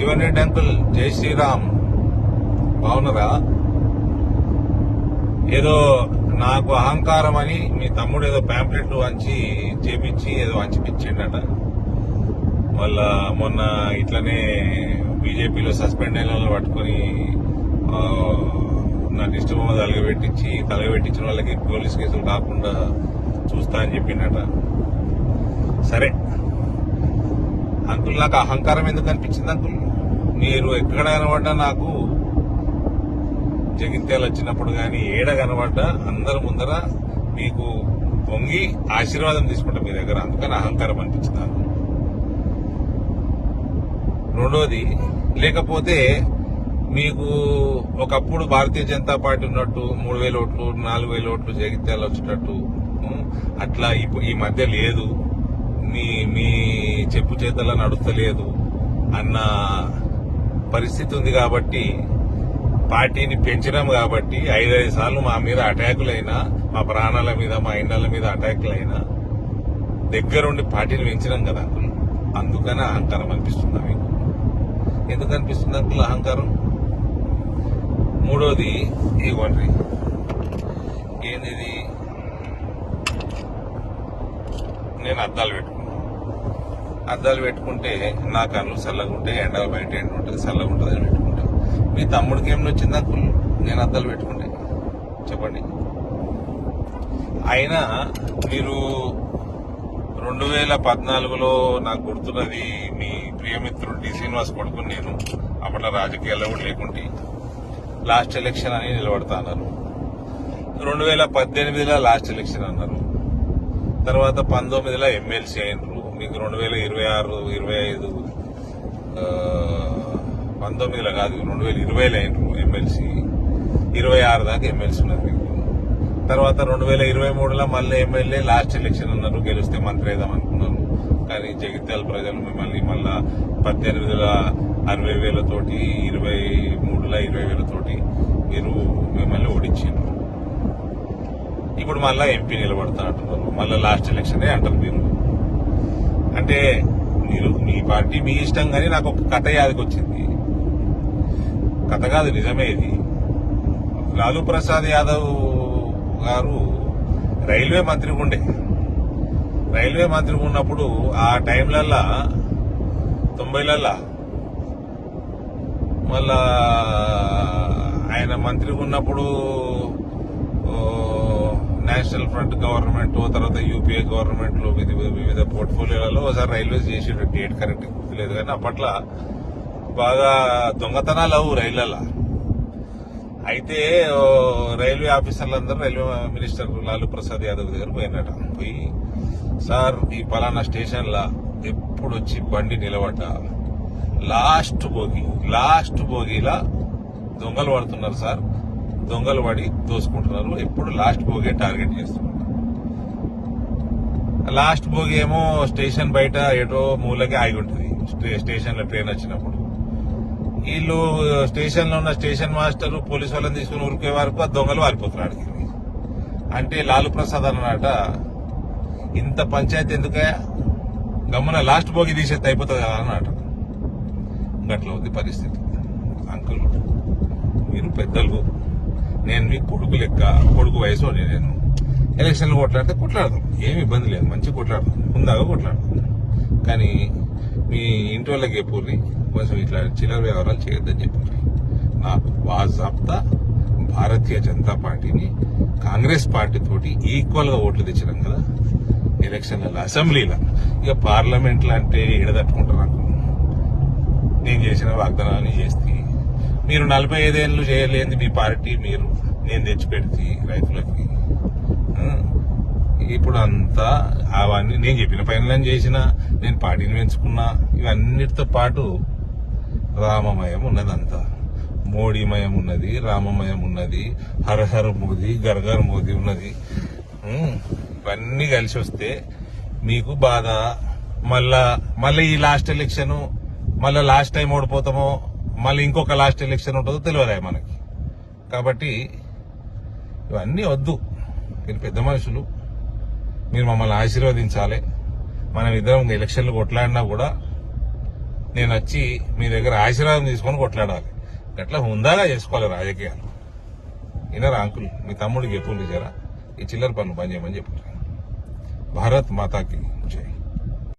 Jeevan Reddy uncle, జై శ్రీరామ్. బాగున్నారా? ఏదో నాకు అహంకారం అని మీ తమ్ముడు ఏదో ప్యాంప్లెట్లు వంచి చేపించి ఏదో వంచిపించిండట. మళ్ళా మొన్న ఇట్లనే బీజేపీలో సస్పెండ్ అయిన వాళ్ళని పట్టుకుని నాకు ఇష్టబొమ్మ తలగబెట్టించిన వాళ్ళకి పోలీస్ కేసులు కాకుండా చూస్తా అని చెప్పిండట. సరే అంకుల్, నాకు అహంకారం ఎందుకు అనిపించింది అంకుల్? మీరు ఎక్కడ కనబడ్డా నాకు జగిత్యాలు వచ్చినప్పుడు కానీ ఏడ కనబడ్డా అందరి ముందర మీకు పొంగి ఆశీర్వాదం తీసుకుంటా మీ దగ్గర. అందుకని అహంకారం అనిపించింది నాకు. రెండోది, లేకపోతే మీకు ఒకప్పుడు భారతీయ జనతా పార్టీ ఉన్నట్టు 3,000 ఓట్లు 4,000 ఓట్లు జగిత్యాలు వచ్చేటట్టు అట్లా ఈ మధ్య లేదు, మీ చెప్పు చేతల్లో నడుస్తలేదు అన్న పరిస్థితి ఉంది. కాబట్టి పార్టీని పెంచినాం కాబట్టి 5 సార్లు మా మీద అటాకులైనా, మా ప్రాణాల మీద మా ఇండ్ల మీద అటాకులైనా దగ్గరుండి పార్టీని పెంచినాం కదా అంకుల్. అందుకని అహంకారం అనిపిస్తుందా మీకు? ఎందుకు అనిపిస్తుంది అంకుల్ అహంకారం? మూడోది, ఇవ్వండి ఏంది, నేను అద్దాలు పెట్టుకుంటే నా కళ్ళు చల్లగా ఉంటే, ఎండ బయట ఎండ ఉంటుంది, చల్లగా ఉంటుంది అని పెట్టుకుంటా. మీ తమ్ముడికి ఏమి వచ్చింది అంకుల్ నేను అద్దాలు పెట్టుకుంటే? చెప్పండి. అయినా మీరు 2014లో నాకు గుర్తున్నది, మీ ప్రియమిత్రుడు డి శ్రీనివాస్ కొడుకుని నేను అప్పట్లో రాజకీయాల్లో కూడా లేకుంటే లాస్ట్ ఎలక్షన్ అని నిలబడతా అన్నారు. 2018లో లాస్ట్ ఎలక్షన్ అన్నారు. తర్వాత 19లో ఎమ్మెల్సీ అయినరు. మీకు 2026, 25 19లో కాదు 2020లో అయినరు ఎమ్మెల్సీ. 26 దాకా ఎమ్మెల్సీ ఉన్నారు మీకు. తర్వాత 2023లో మళ్ళీ ఎమ్మెల్యే, లాస్ట్ ఎలక్షన్ అన్నారు. గెలిస్తే మంత్రి వేద్దాం అనుకున్నారు. కానీ జగిత్యాల ప్రజలు మిమ్మల్ని మళ్ళా 18లో 60,000తోటి, 23లో 20,000తోటి మీరు మిమ్మల్ని ఓడించారు. ఇప్పుడు మళ్ళా ఎంపీ నిలబడతా అంటున్నారు. మళ్ళా లాస్ట్ ఎలక్షనే అంటారు మీరు. అంటే మీరు మీ పార్టీ మీ ఇష్టం, కానీ నాకు ఒక కథ యాదకి వచ్చింది. కథ కాదు, నిజమే ఇది. లాలూ ప్రసాద్ యాదవ్ గారు రైల్వే మంత్రిగా ఉండే. రైల్వే మంత్రిగా ఉన్నప్పుడు ఆ టైంలల్లా 90లలో మళ్ళా ఆయన మంత్రిగా ఉన్నప్పుడు నేషనల్ ఫ్రంట్ గవర్నమెంట్, తర్వాత యూపీఏ గవర్నమెంట్ లో వివిధ పోర్ట్ఫోలియోలలో ఒకసారి రైల్వేస్ చేసేట, డేట్ కరెక్ట్ గుర్తులేదు కానీ అప్పట్లో బాగా దొంగతనాలు అవు రైళ్లలో. అయితే రైల్వే ఆఫీసర్లందరూ రైల్వే మినిస్టర్ లాలూ ప్రసాద్ యాదవ్ దగ్గర పోయినట. పోయి, సార్ ఈ పలానా స్టేషన్లా ఎప్పుడు వచ్చి బండి నిలబడ్డా లాస్ట్ బోగిలా దొంగలు పడుతున్నారు సార్, దొంగలు పడి దోసుకుంటున్నారు, ఎప్పుడు లాస్ట్ బోగే టార్గెట్ చేస్తున్నారు. లాస్ట్ బోగి ఏమో స్టేషన్ బయట ఏటో మూలకి ఆగి ఉంటుంది. స్టేషన్ లో ట్రైన్ వచ్చినప్పుడు వీళ్ళు స్టేషన్ లో ఉన్న స్టేషన్ మాస్టర్ పోలీసు వాళ్ళని తీసుకుని ఉరికే వరకు ఆ దొంగలు వారిపోతున్నారు. అంటే లాలూ ప్రసాద్ అన్నమాట, ఇంత పంచాయతీ ఎందుకే, గమ్మున లాస్ట్ బోగి తీసేస్తే అయిపోతుంది కదా అన్నమాట. గట్ల ఉంది పరిస్థితి. అంకుల్, మీరు పెద్దలు, నేను మీ కొడుకు లెక్క, కొడుకు వయసు నేను. ఎలక్షన్లు కొట్లాడదాం, ఏమి ఇబ్బంది లేదు, మంచిగా కొట్లాడదాం, ముందాగా కొట్లాడదాం. కానీ మీ ఇంటి వాళ్ళకి చెప్పుర్రి, కొంచెం ఇట్లా చిల్లర వ్యవహారాలు చేయొద్దని చెప్పుర్రి. నాకు బాజాబ్తా భారతీయ జనతా పార్టీని కాంగ్రెస్ పార్టీ తోటి ఈక్వల్ గా ఓట్లు తెచ్చినాం కదా ఎలక్షన్లలో, అసెంబ్లీలో. ఇక పార్లమెంట్లో అంటే ఎడదట్టుకుంటారు. నాకు నేను చేసిన వాగ్దానాన్ని చేస్తే, మీరు 45 ఏళ్ళు చేయలేని మీ పార్టీ మీరు నేను తెచ్చిపెడితే రైతులకి. ఇప్పుడు అంతా అవన్నీ నేను చెప్పిన పనులను చేసిన, నేను పార్టీని పెంచుకున్నా. ఇవన్నిటితో పాటు రామమయం ఉన్నది, అంతా మోడీమయం ఉన్నది, రామమయం ఉన్నది, హరహర మోదీ, గర్గర్ మోదీ ఉన్నది. ఇవన్నీ కలిసి వస్తే మీకు బాధ. మళ్ళీ ఈ లాస్ట్ ఎలక్షన్, మళ్ళీ లాస్ట్ టైం ఓడిపోతామో, మళ్ళీ ఇంకొక లాస్ట్ ఎలక్షన్ ఉంటుందో తెలియదా మనకి. కాబట్టి ఇవన్నీ వద్దు. మీరు పెద్ద మనుషులు, మీరు మమ్మల్ని ఆశీర్వదించాలి. మనం ఇద్దరం ఎలక్షన్లు కొట్లాడినా కూడా నేను వచ్చి మీ దగ్గర ఆశీర్వాదం తీసుకొని కొట్లాడాలి. అట్లా హుందాగా చేసుకోవాలి రాజకీయాలు. వినరా అంకుల్? మీ తమ్ముడికి ఎప్పుడు చేరా ఈ చిల్లర పనులు పని చేయమని చెప్పారు. భారత్ మాతాకి జై.